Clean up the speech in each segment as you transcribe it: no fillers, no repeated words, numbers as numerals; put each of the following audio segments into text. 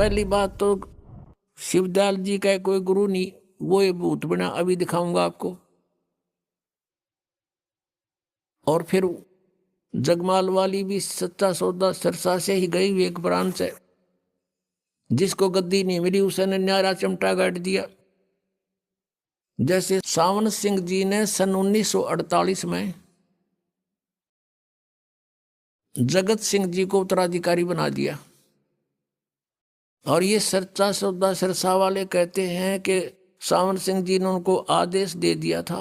पहली बात तो शिवदयाल जी का कोई गुरु नहीं, वो ये भूत बना, अभी दिखाऊंगा आपको। और फिर जगमाल वाली भी सच्चा सौदा सिरसा से ही गई हुई एक ब्रांच है, जिसको गद्दी नहीं मिली उसने न्यारा चिमटा गाड़ दिया। जैसे सावन सिंह जी ने सन 1948 में जगत सिंह जी को उत्तराधिकारी बना दिया, और ये सच्चा सौदा सिरसा वाले कहते हैं कि सावन सिंह जी ने उनको आदेश दे दिया था,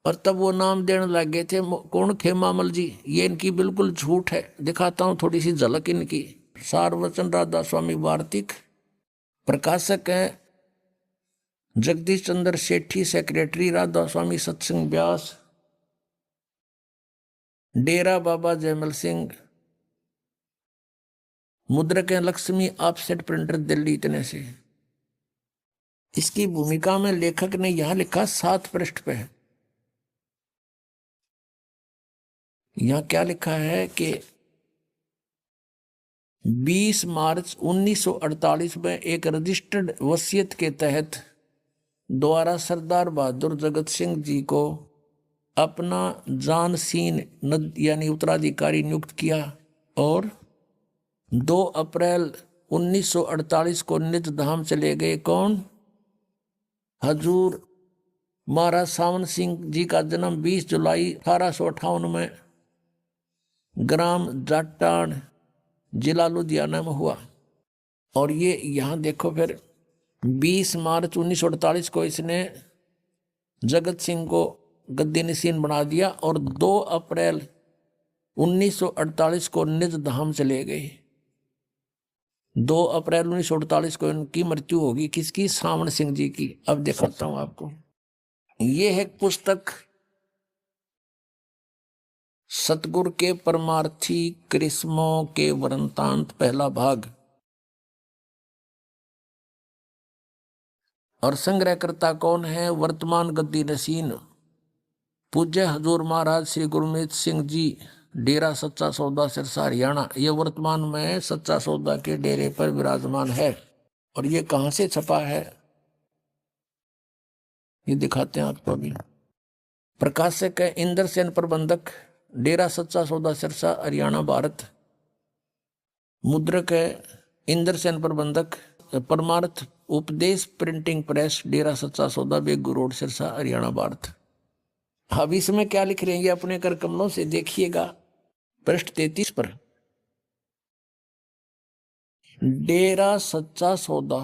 और तब वो नाम देने लग गए थे। कौन थे मामल जी? ये इनकी बिल्कुल झूठ है। दिखाता हूं थोड़ी सी झलक इनकी। सारवचन राधा स्वामी वार्तिक, प्रकाशक है जगदीश चंद्र सेठी, सेक्रेटरी राधा स्वामी सत्संग व्यास, डेरा बाबा जयमल सिंह, मुद्रक है लक्ष्मी ऑफसेट प्रिंटर दिल्ली। इतने से इसकी भूमिका में लेखक ने यहां लिखा 7 पृष्ठ पे है। यहां क्या लिखा है कि 20 मार्च 1948 में एक रजिस्टर्ड वसीयत के तहत द्वारा सरदार बहादुर जगत सिंह जी को अपना जानसीन यानी उत्तराधिकारी नियुक्त किया, और 2 अप्रैल 1948 को निज धाम चले गए। कौन? हजूर महाराज सावन सिंह जी का जन्म 20 जुलाई 1858 में ग्राम जाटान जिला लुधियाना में हुआ। और ये यहाँ देखो फिर 20 मार्च 1948 को इसने जगत सिंह को गद्दी नशीन बना दिया, और 2 अप्रैल 1948 को निज धाम चले गए। 2 अप्रैल 1948 को इनकी मृत्यु होगी। किसकी? सावन सिंह जी की। अब दिखाता हूं आपको। ये है पुस्तक सतगुरु के परमार्थी करिश्मों के वृतांत, पहला भाग। और संग्रहकर्ता कौन है? वर्तमान गद्दी नशीन पूज्य हजूर महाराज श्री गुरमीत सिंह जी, डेरा सच्चा सौदा सिरसा हरियाणा। ये वर्तमान में सच्चा सौदा के डेरे पर विराजमान है। और ये कहां से छपा है ये दिखाते हैं आपको अभी। प्रकाशक है इंद्र सेन, प्रबंधक डेरा सच्चा सौदा सिरसा हरियाणा भारत। मुद्रक है इंद्र सेन, प्रबंधक परमार्थ उपदेश प्रिंटिंग प्रेस, डेरा सच्चा सौदा बेगू रोड सिरसा हरियाणा भारत। अब इसमें क्या लिख रहे हैं ये अपने कर कमलों से देखिएगा। पृष्ठ 33 पर डेरा सच्चा सौदा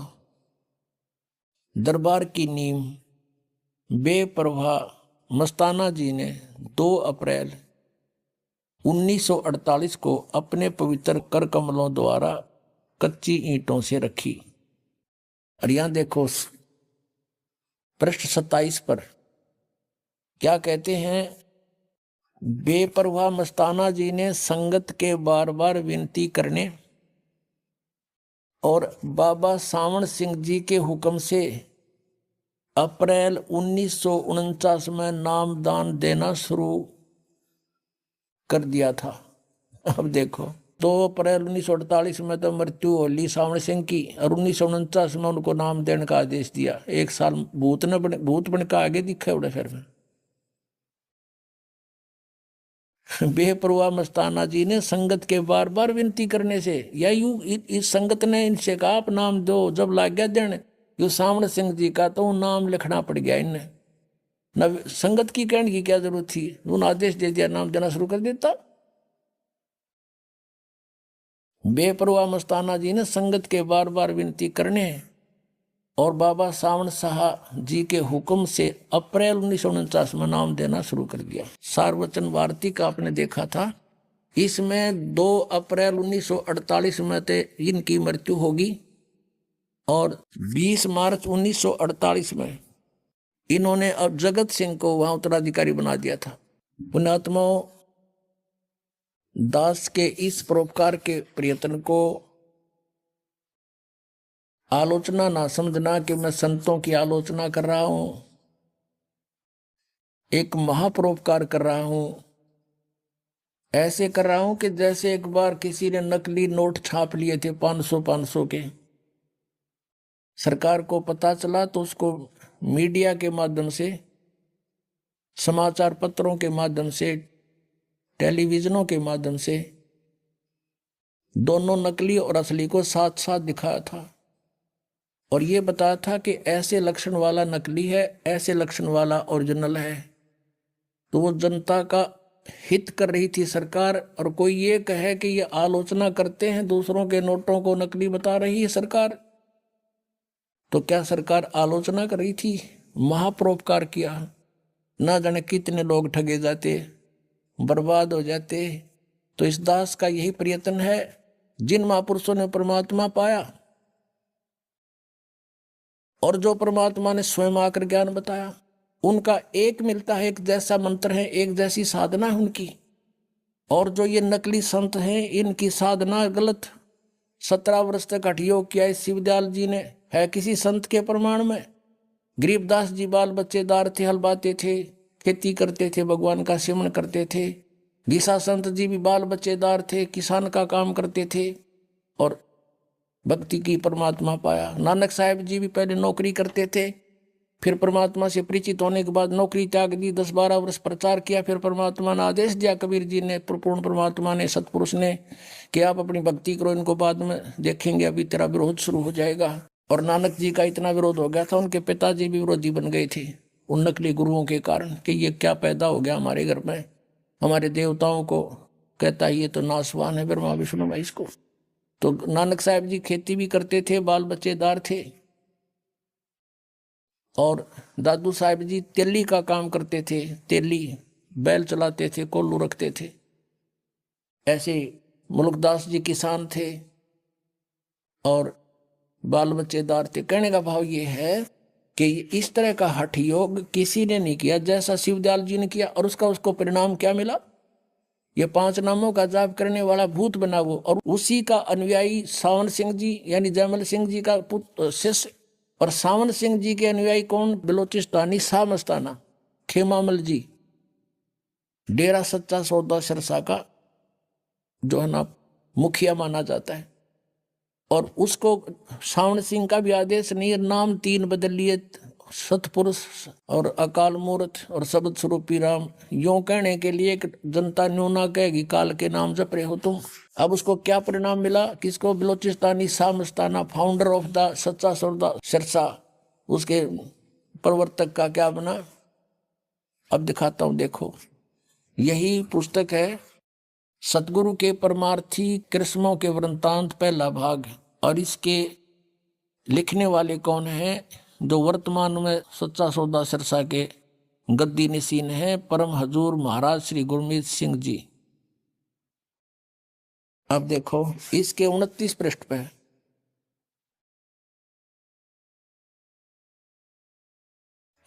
दरबार की नींव बेपरवाह मस्ताना जी ने 2 अप्रैल 1948 को अपने पवित्र कर कमलों द्वारा कच्ची ईंटों से रखी। और यहां देखो पृष्ठ 27 पर क्या कहते हैं? बेपरवाह मस्ताना जी ने संगत के बार बार विनती करने और बाबा सावन सिंह जी के हुक्म से अप्रैल 1949 में नामदान देना शुरू कर दिया था। अब देखो 2 अप्रैल 1948 में तो मृत्यु होली सावन सिंह की, और 1949 में उनको नाम देने का आदेश दिया। 1 साल भूत बन का आगे दिखा उड़े फिर में। बेपरवाह मस्ताना जी ने संगत के बार बार विनती करने से, या यूं इस संगत ने इनसे कहा आप नाम दो। जब लाग गया देने यो सावन सिंह जी का तो नाम लिखना पड़ गया इन्हें। न संगत की कहने की क्या जरूरत थी, उन आदेश दे दिया, नाम देना शुरू कर देता। बेपरवाह मस्ताना जी ने संगत के बार बार विनती करने और बाबा सावन शाह जी के हुक्म से अप्रैल 1949 में नाम देना शुरू कर दिया। सारवचन वार्तिक आपने देखा था, इसमें 2 अप्रैल 1948 में ते इनकी मृत्यु होगी, और 20 मार्च 1948 में इन्होंने अब जगत सिंह को वहां उत्तराधिकारी बना दिया था। पुण्यात्माओं, दास के इस परोपकार के प्रयत्न को आलोचना ना समझना कि मैं संतों की आलोचना कर रहा हूं, एक महापरोपकार कर रहा हूं। ऐसे कर रहा हूं कि जैसे एक बार किसी ने नकली नोट छाप लिए थे 500 के। सरकार को पता चला तो उसको मीडिया के माध्यम से, समाचार पत्रों के माध्यम से, टेलीविजनों के माध्यम से दोनों नकली और असली को साथ साथ दिखाया था और ये बताया था कि ऐसे लक्षण वाला नकली है, ऐसे लक्षण वाला ओरिजिनल है। तो वो जनता का हित कर रही थी सरकार। और कोई ये कहे कि ये आलोचना करते हैं, दूसरों के नोटों को नकली बता रही है सरकार, तो क्या सरकार आलोचना कर रही थी? महापरोपकार किया। ना जाने कितने लोग ठगे जाते, बर्बाद हो जाते। तो इस दास का यही प्रयत्न है। जिन महापुरुषों ने परमात्मा पाया और जो परमात्मा ने स्वयं आकर ज्ञान बताया, उनका एक मिलता है, एक जैसा मंत्र है, एक जैसी साधना है उनकी। और जो ये नकली संत हैं, इनकी साधना गलत। 17 वर्ष तक हठ योग किया इस शिवदयाल जी ने, है किसी संत के प्रमाण में? गरीबदास जी बाल बच्चेदार थे, हल बाते थे, खेती करते थे, भगवान का सिमरन करते थे। गीसा संत जी भी बाल बच्चेदार थे, किसान का काम करते थे और भक्ति की परमात्मा पाया। नानक साहब जी भी पहले नौकरी करते थे, फिर परमात्मा से परिचित होने के बाद नौकरी त्याग दी, 10-12 वर्ष प्रचार किया, फिर परमात्मा ने आदेश दिया, कबीर जी ने, पूर्ण परमात्मा ने, सतपुरुष ने, कि आप अपनी भक्ति करो, इनको बाद में देखेंगे, अभी तेरा विरोध शुरू हो जाएगा। और नानक जी का इतना विरोध हो गया था, उनके पिताजी भी विरोधी बन गए थे उन नकली गुरुओं के कारण, कि ये क्या पैदा हो गया हमारे घर में, हमारे देवताओं को कहता है ये तो नासवान है, ब्रह्मा विष्णु महेश को। तो नानक साहब जी खेती भी करते थे, बाल बच्चेदार थे। और दादू साहब जी तेली का काम करते थे, तेली बैल चलाते थे, कोल्लू रखते थे। ऐसे मुल्कदास जी किसान थे और बाल बच्चेदार थे। कहने का भाव ये है कि इस तरह का हठ योग किसी ने नहीं किया जैसा शिवदयाल जी ने किया। और उसको परिणाम क्या मिला? ये 5 नामों का जाप करने वाला भूत बना वो। और उसी का अनुयायी सावन सिंह जी, यानी जयमल सिंह जी का पुत्र शिष्य। और सावन सिंह जी के अनुयायी कौन? बलोचिस्तानी शाह मस्ताना खेमामल जी, डेरा सच्चा सौदा सिरसा का जो है ना मुखिया माना जाता है। और उसको सावन सिंह का भी आदेश नहीं है, नाम 3 बदल लिए, सतपुरुष और अकाल मूर्त और शब्द स्वरूपी राम, यूं कहने के लिए कि जनता न्यू ना कहेगी काल के नाम जप रहे हो तुम। अब उसको क्या परिणाम मिला? किसको? बलोचिस्तानी शाह मस्ताना, फाउंडर ऑफ द सच्चा सौदा सिरसा, उसके प्रवर्तक का क्या बना? अब दिखाता हूं, देखो। यही पुस्तक है सतगुरु के परमार्थी कृष्णों के वृंतांत, पहला भाग। और इसके लिखने वाले कौन हैं? जो वर्तमान में सच्चा सौदा सिरसा के गद्दी नशीन है, परम हजूर महाराज श्री गुरमीत सिंह जी। अब देखो इसके 29 पृष्ठ पे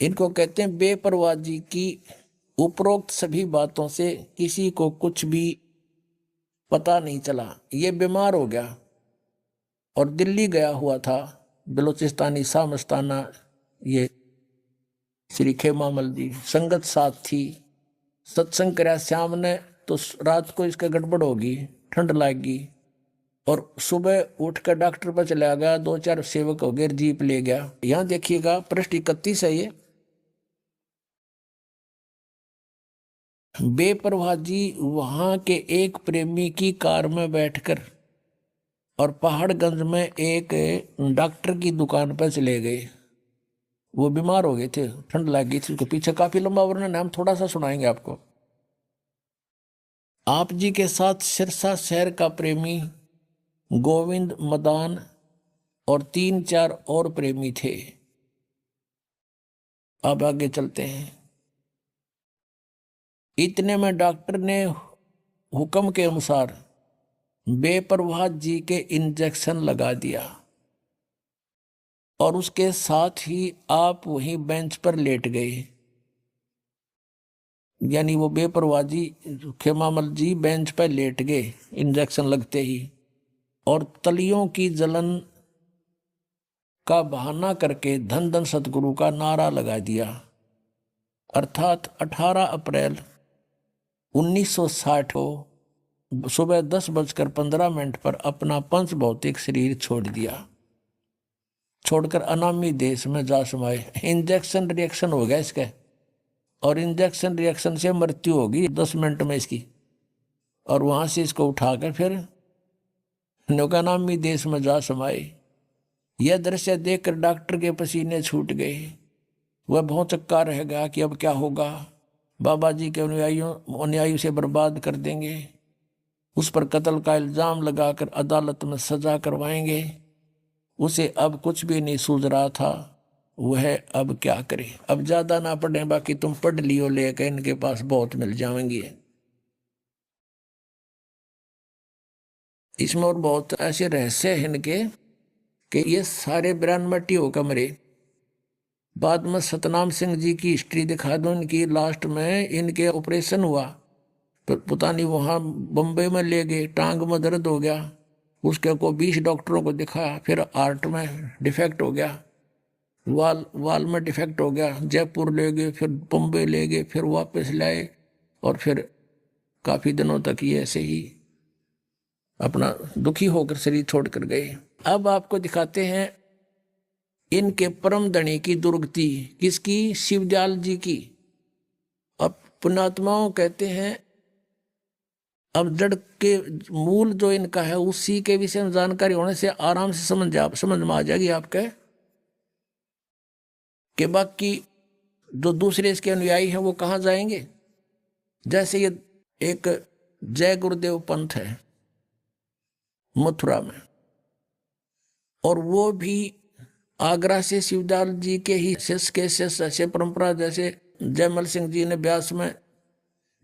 इनको कहते हैं बेपरवाह जी की उपरोक्त सभी बातों से किसी को कुछ भी पता नहीं चला। ये बीमार हो गया और दिल्ली गया हुआ था, बलोचिस्तानी शाह मस्ताना, ये श्री खेमामल जी, संगत साथ थी, सत्संग कराया श्याम ने। तो रात को इसका गड़बड़ होगी, ठंड लागी और सुबह उठकर डॉक्टर पर चला गया। 2-4 सेवक हो गए, जीप ले गया। यहाँ देखिएगा पृष्ठ 31 है ये। बेपरवाह जी वहां के एक प्रेमी की कार में बैठकर और पहाड़गंज में एक डॉक्टर की दुकान पर चले गए। वो बीमार हो गए थे, ठंड लग गई थी उसको। पीछे काफी लंबा वर्णन है, हम थोड़ा सा सुनाएंगे आपको। आप जी के साथ सिरसा शहर का प्रेमी गोविंद मदान और 3-4 और प्रेमी थे। अब आगे चलते हैं। इतने में डॉक्टर ने हुक्म के अनुसार बेपरवाह जी के इंजेक्शन लगा दिया और उसके साथ ही आप वहीं बेंच पर लेट गए। यानी वो बेपरवाह जी, खेमामल जी बेंच पर लेट गए इंजेक्शन लगते ही, और तलियों की जलन का बहाना करके धन धन सतगुरु का नारा लगा दिया। अर्थात 18 अप्रैल 1960 को सुबह 10:15 पर अपना पंच भौतिक शरीर छोड़ दिया, छोड़कर अनामी देश में जा समाये। इंजेक्शन रिएक्शन हो गया इसका, और इंजेक्शन रिएक्शन से मृत्यु होगी 10 मिनट में इसकी। और वहां से इसको उठाकर फिर नौकानामी देश में जा समाये। यह दृश्य देखकर डॉक्टर के पसीने छूट गए। वह बहुत चक्का रह गया कि अब क्या होगा, बाबा जी के अनुयायियों से बर्बाद कर देंगे, उस पर कत्ल का इल्जाम लगाकर अदालत में सजा करवाएंगे। उसे अब कुछ भी नहीं सूझ रहा था, वह अब क्या करे। अब ज्यादा ना पढ़े, बाकी तुम पढ़ लियो, लेकर इनके पास बहुत मिल जाएंगे। इसमें और बहुत ऐसे रहस्य हैं इनके कि ये सारे 92 हो कमरे। बाद में सतनाम सिंह जी की हिस्ट्री दिखा दो इनकी। लास्ट में इनके ऑपरेशन हुआ, पता नहीं वहाँ बम्बई में ले गए, टांग में दर्द हो गया, उसके को 20 डॉक्टरों को दिखाया, फिर हार्ट में डिफेक्ट हो गया, वाल में डिफेक्ट हो गया, जयपुर ले गए, फिर बम्बई ले गए, फिर वापस लाए, और फिर काफ़ी दिनों तक ये ऐसे ही अपना दुखी होकर शरीर छोड़कर गए। अब आपको दिखाते हैं इनके परम धनी की दुर्गति। किसकी? शिवदयाल जी की। अब पुण्यात्माओं कहते हैं अब जड़ के मूल जो इनका है उसी के विषय में जानकारी होने से आराम से समझ में आ जाएगी आपके, कि बाकी जो दूसरे इसके अनुयायी हैं वो कहाँ जाएंगे। जैसे ये एक जय गुरुदेव पंथ है मथुरा में, और वो भी आगरा से शिवदयाल जी के ही शिष्य के शिष्य ऐसे परंपरा, जैसे जयमल सिंह जी ने ब्यास में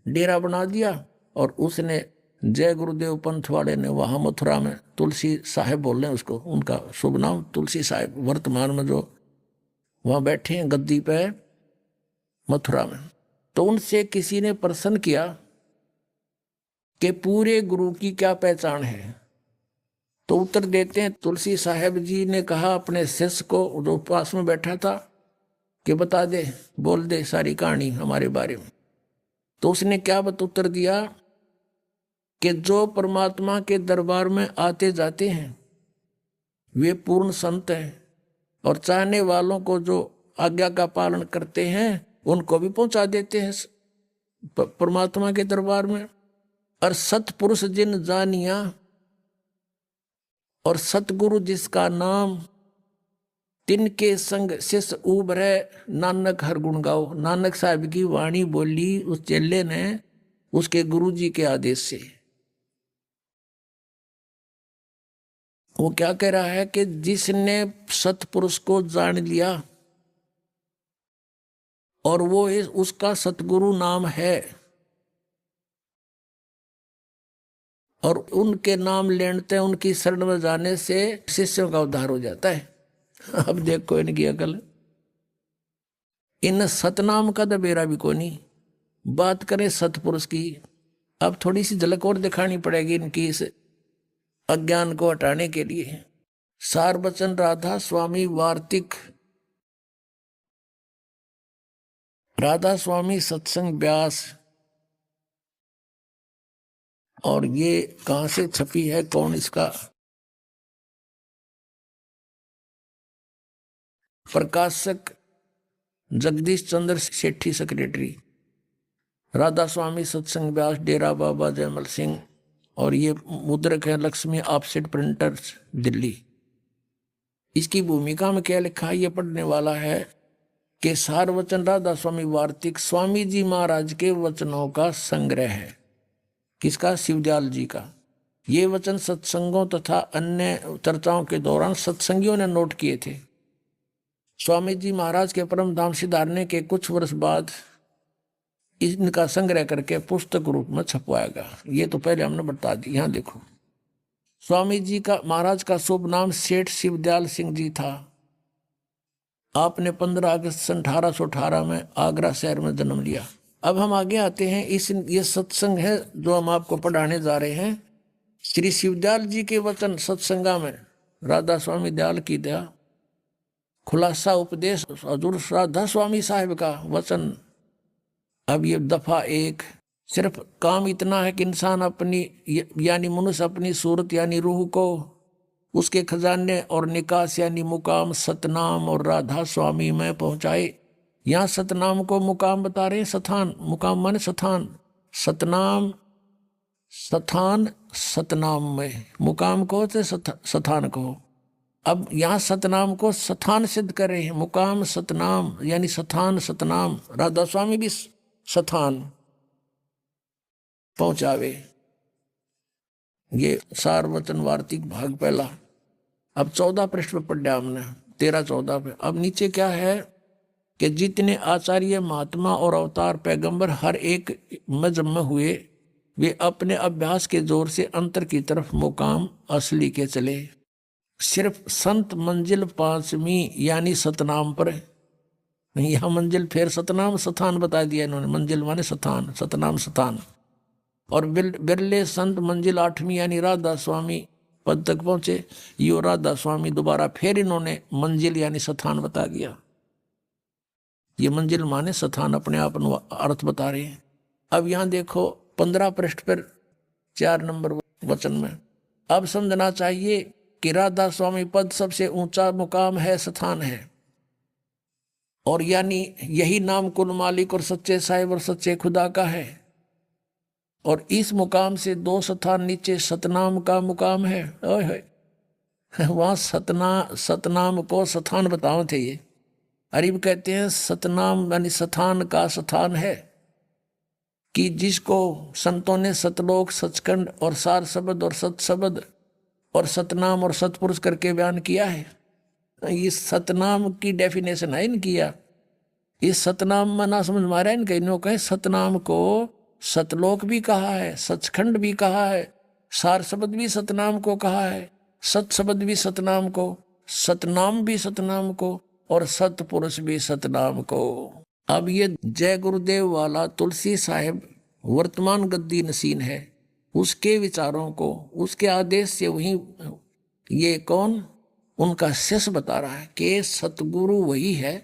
डेरा बना दिया, और उसने जय गुरुदेव पंथ वाले ने वहाँ मथुरा में तुलसी साहिब बोल रहे हैं उसको, उनका शुभ नाम तुलसी साहिब, वर्तमान में जो वहाँ बैठे हैं गद्दी पे मथुरा में। तो उनसे किसी ने प्रश्न किया कि पूरे गुरु की क्या पहचान है। तो उत्तर देते हैं तुलसी साहिब जी ने कहा अपने शिष्य को जो पास में बैठा था कि बता दे, बोल दे सारी कहानी हमारे बारे में। तो उसने क्या उत्तर दिया कि जो परमात्मा के दरबार में आते जाते हैं वे पूर्ण संत हैं, और चाहने वालों को जो आज्ञा का पालन करते हैं उनको भी पहुंचा देते हैं परमात्मा के दरबार में। और सतपुरुष जिन जानिया, और सतगुरु जिसका नाम, तिनके संग शिष्य उभरे नानक हर गुण गाओ। नानक साहब की वाणी बोली उस चेले ने उसके गुरु जी के आदेश से। वो क्या कह रहा है कि जिसने सतपुरुष को जान लिया और वो उसका सतगुरु नाम है, और उनके नाम लेते उनकी शरण में जाने से शिष्यों का उद्धार हो जाता है। अब देखो इनकी अकल, इन सतनाम का तो बेरा भी को नहीं। बात करें सतपुरुष की, अब थोड़ी सी झलक और दिखानी पड़ेगी इनकी इस अज्ञान को हटाने के लिए। सार बचन राधा स्वामी वार्तिक, राधा स्वामी सत्संग व्यास, और ये कहां से छपी है, कौन इसका प्रकाशक? जगदीश चंद्र सेठी सेक्रेटरी। राधा स्वामी सत्संग व्यास, डेरा बाबा जयमल सिंह, और ये मुद्रक है लक्ष्मी ऑफसेट प्रिंटर्स दिल्ली। इसकी भूमिका में क्या लिखा है ये पढ़ने वाला है कि सार वचन राधा स्वामी वार्तिक स्वामी जी महाराज के वचनों का संग्रह है। किसका? शिवदयाल जी का। ये वचन सत्संगों तथा अन्य चर्चाओं के दौरान सत्संगियों ने नोट किए थे। स्वामी जी महाराज के परम धाम सिधारने के कुछ वर्ष बाद इनका संग्रह करके पुस्तक रूप में छपवाएगा। ये तो पहले हमने बता दी। यहाँ देखो, स्वामी जी का महाराज का शुभ नाम सेठ शिवदयाल सिंह जी था। आपने 15 अगस्त 1818 में आगरा शहर में जन्म लिया। अब हम आगे आते हैं। ये सत्संग है जो हम आपको पढ़ाने जा रहे हैं। श्री शिवदयाल जी के वचन सत्संगा में राधा स्वामी दयाल की दया, खुलासा उपदेश हजूर राधा स्वामी साहिब का वचन। अब ये दफा 1 सिर्फ काम इतना है कि इंसान अपनी यानी मनुष्य अपनी सूरत यानी रूह को उसके खजाने और निकास यानी मुकाम सतनाम और राधा स्वामी में पहुंचाए। यहाँ सतनाम को मुकाम बता रहे हैं, सथान, मुकाम माने सथान, सतनाम सथान, सतनाम में मुकाम को तो सथान को। अब यहाँ सतनाम को सथान सिद्ध कर रहे हैं, मुकाम सतनाम यानी सथान सतनाम, राधा स्वामी भी सथान पहुंचावे। ये सारवचन वार्तिक भाग पहला। अब 14 पृष्ठ पर पढ़ा हमने, 13-14 पे। अब नीचे क्या है कि जितने आचार्य महात्मा और अवतार पैगंबर हर एक मजहब में हुए, वे अपने अभ्यास के जोर से अंतर की तरफ मुकाम असली के चले। सिर्फ संत मंजिल 5वीं यानी सतनाम पर, यह मंजिल फिर सतनाम सथान बता दिया इन्होंने, मंजिल माने सथान, सतनाम सथान। और बिरले संत मंजिल 8वीं यानी राधा स्वामी पद तक पहुंचे। यो राधा स्वामी दोबारा फिर इन्होंने मंजिल यानी सथान बता दिया। ये मंजिल माने सथान अपने आप अर्थ बता रहे हैं। अब यहां देखो 15 पृष्ठ पर 4 नंबर वचन में, अब समझना चाहिए कि राधा स्वामी पद सबसे ऊंचा मुकाम है, सथान है, और यानी यही नाम कुल मालिक और सच्चे साहिब और सच्चे खुदा का है। और इस मुकाम से 2 स्थान नीचे सतनाम का मुकाम है। वहां सतनाम को सथान बताओ थे ये। अरीब कहते हैं सतनाम यानी सथान का स्थान है कि जिसको संतों ने सतलोक सचखंड और सार शब्द और सत शब्द और सतनाम और सतपुरुष करके बयान किया है। ये सतनाम की डेफिनेशन है इनकी। ये सतनाम में ना समझ मारा इनका, इन्होंने कहे सतनाम को सतलोक भी कहा है, सचखंड भी कहा है, सार शब्द भी सतनाम को कहा है, सत शब्द भी सतनाम को, सतनाम भी सतनाम को, और सतपुरुष भी सतनाम को। अब ये जय गुरुदेव वाला तुलसी साहिब वर्तमान गद्दी नसीन है, उसके विचारों को उसके आदेश से वही ये कौन उनका शिष्य बता रहा है कि सतगुरु वही है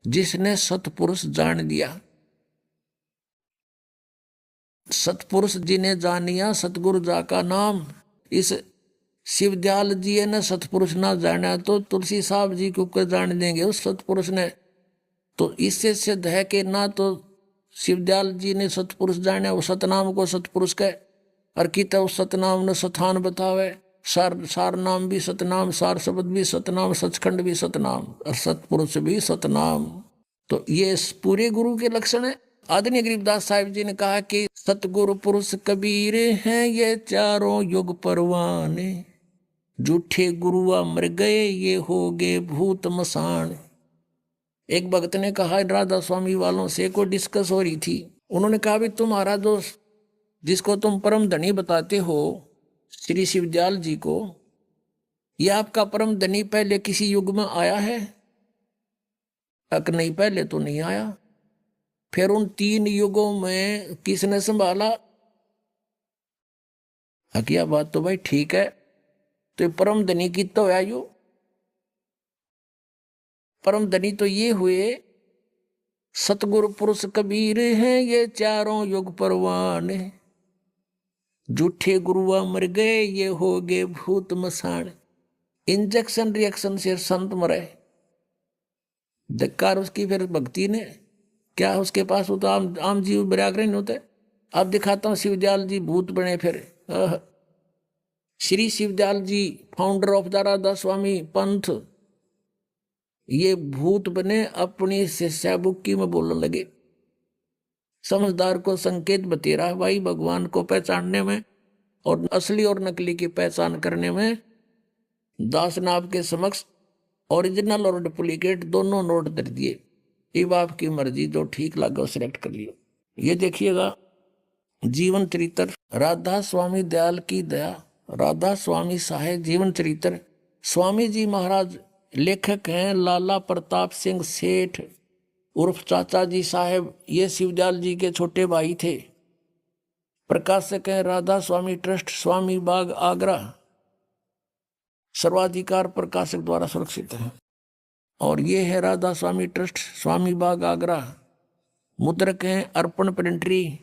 जिसने सतपुरुष जान दिया। सतपुरुष जिन्हें जानिया सतगुरु जा का नाम। इस शिवदयाल जी ने सतपुरुष ना जाना तो तुलसी साहब जी को कर जान देंगे उस सतपुरुष ने। तो इससे सिद्ध है कि ना तो शिवदयाल जी ने सतपुरुष जाने, वो सतनाम को सतपुरुष कहे, और किता उस सतनाम ने सथान बतावे। सार नाम भी सतनाम, सार शब्द भी सतनाम, सचखंड भी सतनाम, और सतपुरुष भी सतनाम। तो ये पूरे गुरु के लक्षण है। आदरणीय गरीबदास साहिब जी ने कहा कि सतगुरु पुरुष कबीर हैं ये चारों युग परवाने, झूठे गुरुआ मर गए ये हो गए भूत मसान। एक भक्त ने कहा राधा स्वामी वालों से कोई डिस्कस हो रही थी, उन्होंने कहा भी तुम्हारा दोस्त जिसको तुम परम धनी बताते हो श्री शिवदयाल जी को, ये आपका परम धनी पहले किसी युग में आया है? अक नहीं, पहले तो नहीं आया। फिर उन 3 युगों में किसने संभाला? हकिया बात तो भाई ठीक है, तो परम धनी की तो आयु, परम धनी तो ये हुए सतगुरु पुरुष कबीर हैं ये चारों युग परवाने, झूठे गुरुआ मर गए ये हो गए भूत मसान। इंजेक्शन रिएक्शन से संत मरे, धिक्कार उसकी फिर भक्ति ने क्या उसके पास हो तो आम जीव बराग्रह नहीं होते। अब दिखाता हूं शिवदयाल जी भूत बने फिर। श्री शिवदयाल जी फाउंडर ऑफ द राधा स्वामी पंथ, ये भूत बने अपनी शिष्याबुक्की में बोलने लगे। समझदार को संकेत बतेरा भाई भगवान को पहचानने में और असली और नकली की पहचान करने में। दास ने आपके समक्ष ओरिजिनल और डुप्लीकेट दोनों नोट कर दिए, अब आपकी मर्जी जो ठीक लगा वो सिलेक्ट कर लियो। ये देखिएगा जीवन चरित्र राधा स्वामी दयाल की दया, राधा स्वामी साहेब जीवन चरित्र। स्वामी जी महाराज लेखक हैं लाला प्रताप सिंह सेठ उर्फ चाचा जी साहेब, ये शिवदयाल जी के छोटे भाई थे। प्रकाशक हैं राधा स्वामी ट्रस्ट, स्वामी बाग आगरा, सर्वाधिकार प्रकाशक द्वारा सुरक्षित है। और ये है राधा स्वामी ट्रस्ट, स्वामी बाग आगरा। मुद्रक हैं अर्पण प्रिंटरी,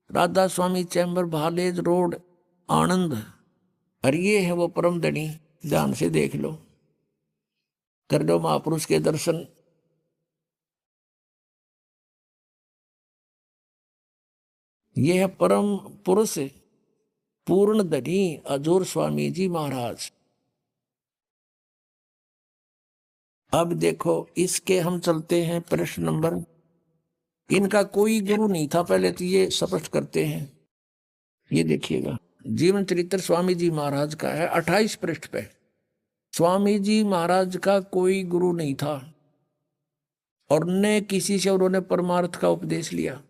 राधा स्वामी चैम्बर, भालेज रोड, आनंद। और ये है वो परम धनी, ध्यान से देख लो, कर लो महापुरुष के दर्शन। ये है परम पुरुष पूर्ण धनी अजूर स्वामी जी महाराज। अब देखो इसके हम चलते हैं प्रश्न नंबर। इनका कोई गुरु नहीं था, पहले तो ये स्पष्ट करते हैं। ये देखिएगा, जीवन चरित्र स्वामी जी महाराज का है 28 पृष्ठ पे। स्वामी जी महाराज का कोई गुरु नहीं था और न किसी से उन्होंने परमार्थ का उपदेश लिया।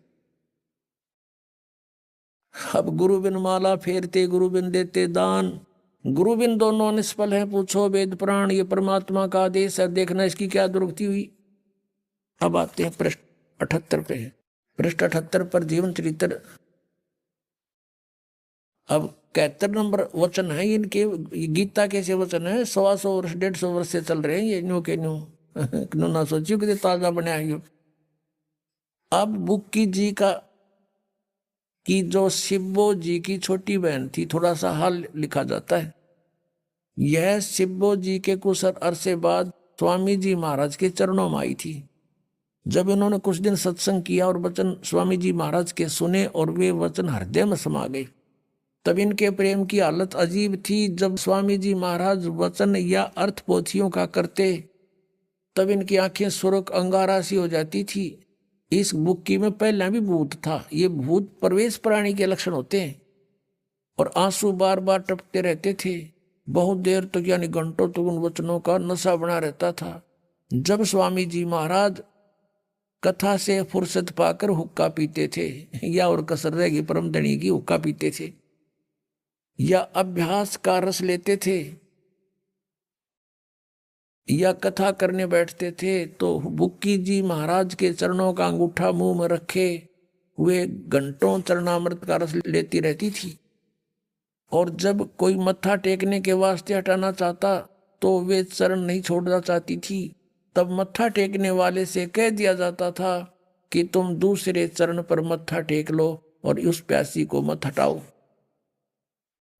अब गुरु बिन माला फेरते, गुरु बिन देते दान, गुरु बिन दोनों निष्फल है, पूछो वेद पुराण, ये परमात्मा का आदेश है, देखना इसकी क्या दुर्गति हुई। अब आते हैं पृष्ठ 78 पे। पृष्ठ 78 पर जीवन चरित्र। अब 71 नंबर वचन है इनके। गीता कैसे वचन है, 125 वर्ष 150 वर्ष से चल रहे हैं ये, न्यू के न्यू ना सोचियो कि ताजा बनाया। अब बुक्की जी का कि जो शिवो जी की छोटी बहन थी, थोड़ा सा हाल लिखा जाता है। यह शिवो जी के कुछ अरसे बाद स्वामी जी महाराज के चरणों में आई थी। जब इन्होंने कुछ दिन सत्संग किया और वचन स्वामी जी महाराज के सुने और वे वचन हृदय में समा गए, तब इनके प्रेम की हालत अजीब थी। जब स्वामी जी महाराज वचन या अर्थ पोथियों का करते, तब इनकी आंखें सुर्ख अंगारा सी हो जाती थी। इस बुक्की में पहले भी भूत था। ये भूत प्रवेश प्राणी के लक्षण होते हैं। और आंसू बार बार टपकते रहते थे। बहुत देर तक यानी घंटों तक उन वचनों का नशा बना रहता था। जब स्वामी जी महाराज कथा से फुर्सत पाकर हुक्का पीते थे, या और कसर रहेगी परम धनी की, हुक्का पीते थे या अभ्यास का रस लेते थे या कथा करने बैठते थे, तो बुक्की जी महाराज के चरणों का अंगूठा मुंह में रखे हुए घंटों चरणामृत का रस लेती रहती थी। और जब कोई मत्था टेकने के वास्ते हटाना चाहता तो वे चरण नहीं छोड़ना चाहती थी। तब मत्था टेकने वाले से कह दिया जाता था कि तुम दूसरे चरण पर मत्था टेक लो और उस प्यासी को मत हटाओ।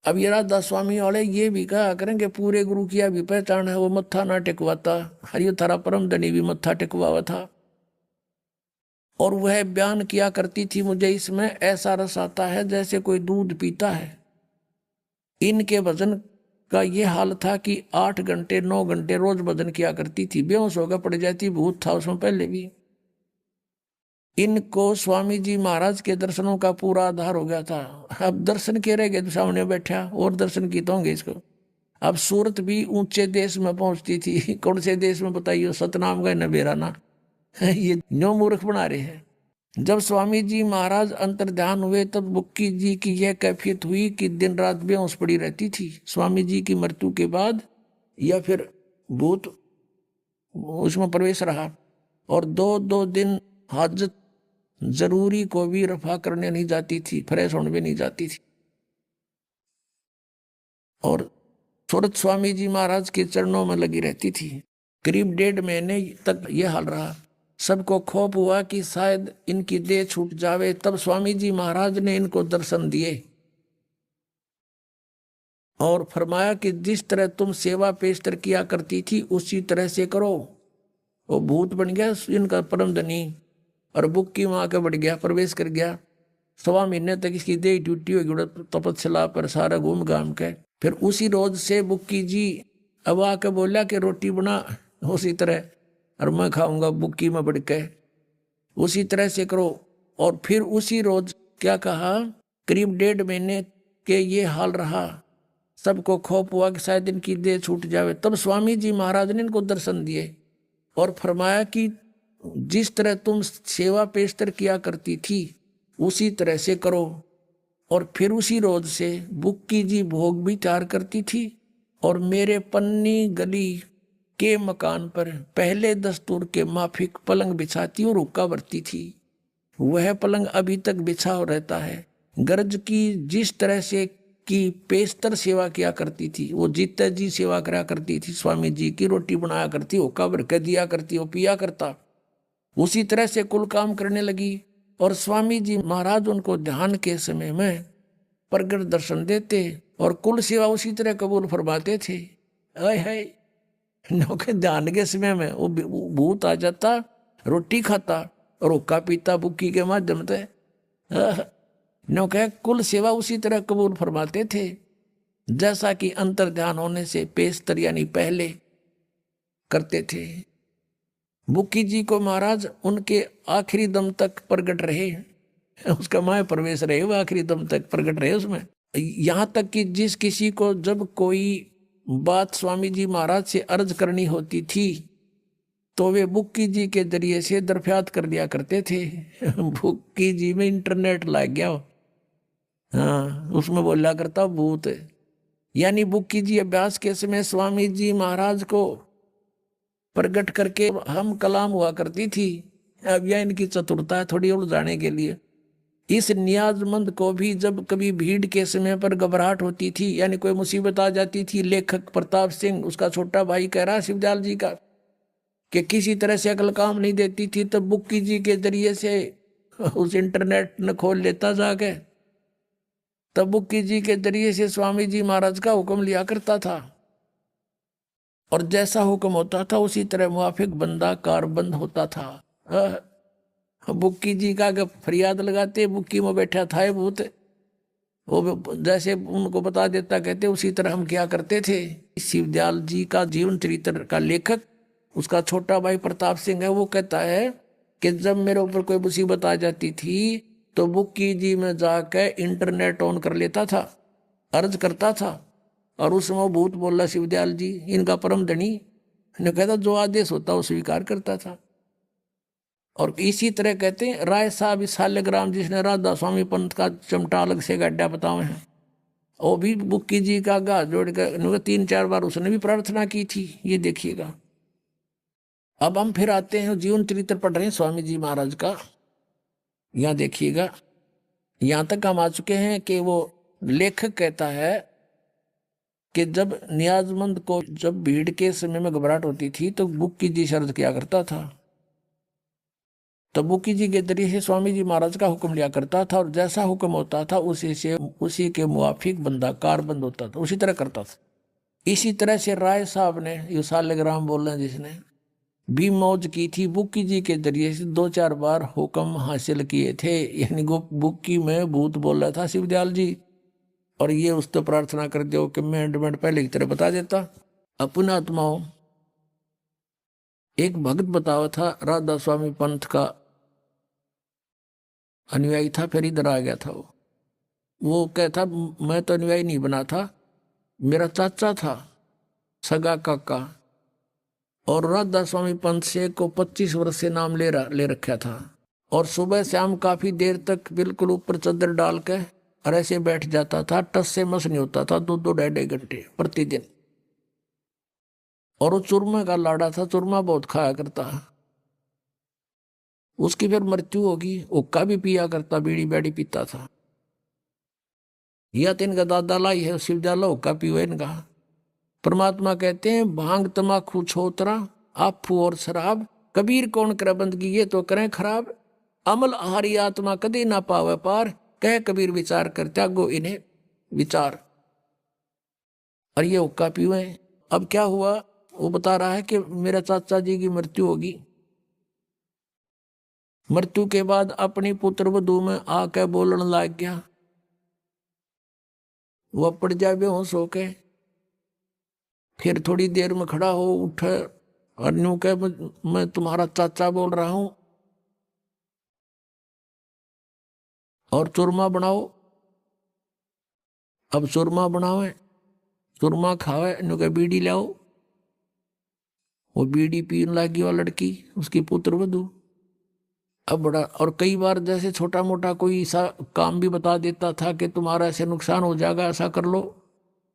अब ये राधा स्वामी वाले ये भी कहा करेंगे पूरे गुरु की भी पहचान है, वो मत्था ना टेकवाता। हरियो थारा परम धनी भी मत्था टेकवा था। और वह बयान किया करती थी, मुझे इसमें ऐसा रस आता है जैसे कोई दूध पीता है। इनके भजन का ये हाल था कि 8 घंटे 9 घंटे रोज भजन किया करती थी। बेहोश होकर पड़ जाती, भूत था उसमें पहले भी। इनको स्वामी जी महाराज के दर्शनों का पूरा आधार हो गया था। अब दर्शन के रह गए, सामने बैठा और दर्शन की तो होंगे इसको। अब सूरत भी ऊंचे देश में पहुंचती थी। कौन से देश में बताइए, सतनाम गए न बेराना। ये न्यो मूर्ख बना रहे हैं। जब स्वामी जी महाराज अंतर ध्यान हुए, तब बुक्की जी की यह कैफियत हुई कि दिन रात बेहोश पड़ी रहती थी। स्वामी जी की मृत्यु के बाद या फिर भूत उसमें प्रवेश रहा। और 2-2 दिन हाजत जरूरी को भी रफा करने नहीं जाती थी, फ्रेश होने भी नहीं जाती थी। और सूरत स्वामी जी महाराज के चरणों में लगी रहती थी। करीब 1.5 महीने तक यह हाल रहा। सबको खौफ हुआ कि शायद इनकी देह छूट जावे। तब स्वामी जी महाराज ने इनको दर्शन दिए और फरमाया कि जिस तरह तुम सेवा पेशतर किया करती थी उसी तरह से करो। वो भूत बन गया इनका परम धनी और बुक्की माँ के बढ़ गया, प्रवेश कर गया। 1.25 महीने तक इसकी देह ड्यूटी होगी तपस्या पर सारा घूम घाम के। फिर उसी रोज से बुक्की जी अब आके बोला कि रोटी बना उसी तरह, और मैं खाऊंगा बुक्की में बढ़ के, उसी तरह से करो। और फिर उसी रोज क्या कहा, करीब 1.5 महीने के ये हाल रहा। सबको खौफ हुआ कि शायद इनकी देह छूट जावे। तब स्वामी जी महाराज ने इनको दर्शन दिए और फरमाया कि जिस तरह तुम सेवा पेशतर किया करती थी उसी तरह से करो। और फिर उसी रोज से बुक्की जी भोग भी तैयार करती थी और मेरे पन्नी गली के मकान पर पहले दस्तूर के माफिक पलंग बिछाती और हुक्का भरती थी। वह पलंग अभी तक बिछा रहता है। गर्ज की जिस तरह से की पेशतर सेवा किया करती थी, वो जीता जी सेवा करा करती थी। स्वामी जी की रोटी बनाया करती, हुक्का भर के दिया करती, वो पिया करता। उसी तरह से कुल काम करने लगी। और स्वामी जी महाराज उनको ध्यान के समय में प्रगट दर्शन देते और कुल सेवा उसी तरह कबूल फरमाते थे। आय हाय, नौके ध्यान के समय में वो भूत आ जाता, रोटी खाता और हुक्का पीता बुक्की के माध्यम से। नौके कुल सेवा उसी तरह कबूल फरमाते थे जैसा कि अंतर ध्यान होने से पेशतर यानी पहले करते थे। बुक्की जी को महाराज उनके आखिरी दम तक प्रगट रहे, उसका माय प्रवेश रहे, वो आखिरी दम तक प्रगट रहे उसमें। यहाँ तक कि जिस किसी को जब कोई बात स्वामी जी महाराज से अर्ज करनी होती थी तो वे बुक्की जी के जरिए से दरफ्यात कर लिया करते थे। बुक्की जी में इंटरनेट लग गया हो, हाँ, उसमें बोला करता भूत। यानी बुक्की जी अभ्यास के समय स्वामी जी महाराज को प्रकट करके हम कलाम हुआ करती थी। अब यह इनकी चतुरता है थोड़ी उलझाने के लिए। इस नियाजमंद को भी जब कभी भीड़ के समय पर घबराहट होती थी यानी कोई मुसीबत आ जाती थी, लेखक प्रताप सिंह उसका छोटा भाई कह रहा शिवदयाल जी का कि किसी तरह से अकल काम नहीं देती थी, तो बुक्की जी के जरिए से उस इंटरनेट न खोल लेता जाके, तब बुक्की जी के जरिए से स्वामी जी महाराज का हुक्म लिया करता था और जैसा हुक्म होता था उसी तरह मुआफिक बंदा कारबंद होता था। बुक्की जी का फरियाद लगाते, बुक्की में बैठा था ये भूत, वो जैसे उनको बता देता कहते उसी तरह हम क्या करते थे। शिवदयाल जी का जीवन चरित्र का लेखक उसका छोटा भाई प्रताप सिंह है, वो कहता है कि जब मेरे ऊपर कोई मुसीबत आ जाती थी तो बुक्की जी में जाकर इंटरनेट ऑन कर लेता था, अर्ज करता था और उसमें वो भूत बोल रहा शिवदयाल जी इनका परम धनी, ने कहता जो आदेश होता वो स्वीकार करता था। और इसी तरह कहते हैं राय साहब इस साल्यग्राम जिसने राधा स्वामी पंथ का चमटा अलग से गड्ढा बताए हैं, वो भी बुक्की जी का गा जोड़ कर 3-4 बार उसने भी प्रार्थना की थी, ये देखिएगा। अब हम फिर आते हैं जीवन चरित्र पढ़ रहे हैं स्वामी जी महाराज का। यहाँ देखिएगा, यहाँ तक हम आ चुके हैं कि वो लेखक कहता है कि जब नियाजमंद को जब भीड़ के समय में घबराहट होती थी तो बुक्की जी शर्त किया करता था, तो बुक्की जी के जरिए से स्वामी जी महाराज का हुक्म लिया करता था और जैसा हुक्म होता था उसी के मुआफिक बंदा कारबंद होता था, उसी तरह करता था। इसी तरह से राय साहब ने ये साल्यग्राम बोल रहे हैं जिसने भी मौज की थी, बुक्की जी के जरिए से 2-4 बार हुक्म हासिल किए थे। यानी बुक्की में भूत बोल रहा था शिवदयाल जी और ये उस तो प्रार्थना कर दो कि मैं एंडमेंट पहले की तरह बता देता। अपना आत्माओं एक भक्त बतावा था राधा स्वामी पंथ का अनुयायी था, फिर इधर आ गया था। वो कहता मैं तो अनुयायी नहीं बना था, मेरा चाचा था सगा काका और राधा स्वामी पंथ से को 25 वर्ष से नाम ले रखा था और सुबह शाम काफी देर तक बिल्कुल ऊपर चादर डाल के और ऐसे बैठ जाता था, टस से मस नहीं होता था 2-2 ढाई घंटे प्रतिदिन। और वो चूरमा का लाड़ा था, चूरमा बहुत खाया करता। उसकी फिर मृत्यु होगी, हुक्का भी पिया करता, बीड़ी बैड़ी पीता था। यह तो इनका दादा लाई है शिवजाला हुक्का पियो इनका। परमात्मा कहते हैं भांग तमाकू छोतरा आफू और शराब कबीर कौन करे बंदगी ये तो करें खराब, अमल आहारी आत्मा कदी ना पावे पार, कह कबीर विचार कर त्यागो इन्हें विचार। और ये हुक्का पिए। अब क्या हुआ वो बता रहा है कि मेरा चाचा जी की मृत्यु होगी, मृत्यु के बाद अपनी पुत्र वधू में आके बोलने लग गया। वो पड़ जाए बेहोश होके, फिर थोड़ी देर में खड़ा हो उठे और यूं कह मैं तुम्हारा चाचा बोल रहा हूं और चूरमा बनाओ। अब चूरमा बनावे, चूरमा खावे, यूं कह बीड़ी लाओ। वो बीड़ी पीने लगी वो लड़की उसकी पुत्र वधू। अब बड़ा और कई बार जैसे छोटा मोटा कोई ऐसा काम भी बता देता था कि तुम्हारा ऐसे नुकसान हो जाएगा ऐसा कर लो,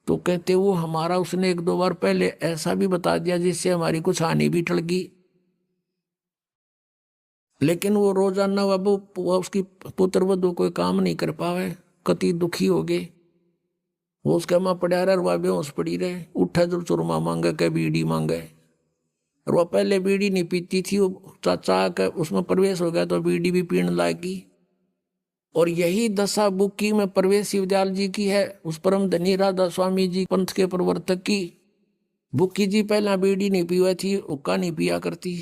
तो कहते वो हमारा उसने 1-2 बार पहले ऐसा भी बता दिया जिससे हमारी कुछ हानि भी टल गई। लेकिन वो रोजाना वो उसकी पुत्र वधू कोई काम नहीं कर पावे, कति दुखी हो गए। वो उसके माँ पड़ा रहा, वह बेहोश पड़ी रहे, उठा जब चूरमा मांगे के बीड़ी मांगे। और वह पहले बीड़ी नहीं पीती थी, वो चाचा का उसमें प्रवेश हो गया तो बीड़ी भी पीने लगी। और यही दशा बुक्की में प्रवेश शिवदयाल जी की है, उस परम धनी राधा स्वामी जी पंथ के प्रवर्तक की। बुक्की जी पहला बीड़ी नहीं पीवा थी, हुक्का नहीं पिया करती,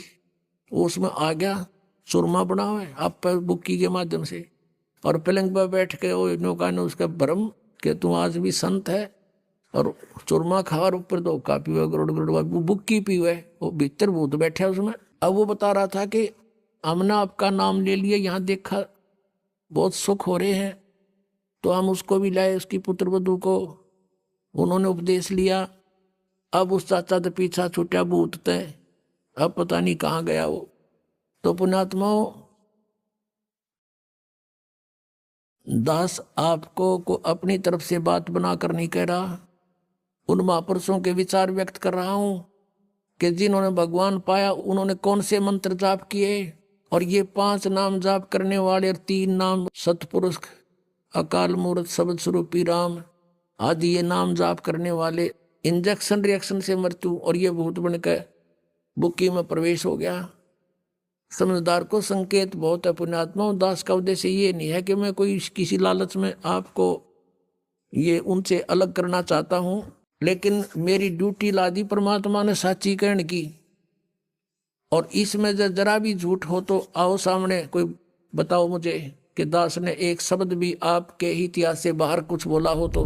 वो उसमें आ गया, सुरमा बना हुआ है आप पर बुक्की के माध्यम से। और पलंग पर बैठ के वो नौका ने उसका भ्रम कि तू आज भी संत है, और चूरमा खा और ऊपर तो हुक्का पीवा, गरुड़ गरुड़ बुक्की पीवा, वो भीतर भूत बैठा उसमें। अब वो बता रहा था कि हमने आपका नाम ले लिया, यहाँ देखा बहुत सुख हो रहे हैं, तो हम उसको भी लाए, उसकी पुत्र वधू को, उन्होंने उपदेश लिया। अब उस चाचा तो पीछा छूटा भूत तय, अब पता नहीं कहाँ गया वो। तो पुण्यात्माओं, दास आपको को अपनी तरफ से बात बनाकर नहीं कह रहा, उन महापुरुषों के विचार व्यक्त कर रहा हूं कि जिन्होंने भगवान पाया उन्होंने कौन से मंत्र जाप किए। और ये 5 नाम जाप करने वाले और 3 नाम सतपुरुष, अकाल मूर्त, शब्द स्वरूपी राम आदि ये नाम जाप करने वाले, इंजेक्शन रिएक्शन से मृत्यु और ये भूत बनकर बुक्की में प्रवेश हो गया। समझदार को संकेत बहुत है पुण्यात्मा। दास का उद्देश्य ये नहीं है कि मैं कोई किसी लालच में आपको ये उनसे अलग करना चाहता हूं, लेकिन मेरी ड्यूटी लादी परमात्मा ने साची कहने की। और इसमें जरा भी झूठ हो तो आओ सामने, कोई बताओ मुझे कि दास ने एक शब्द भी आपके इतिहास से बाहर कुछ बोला हो तो।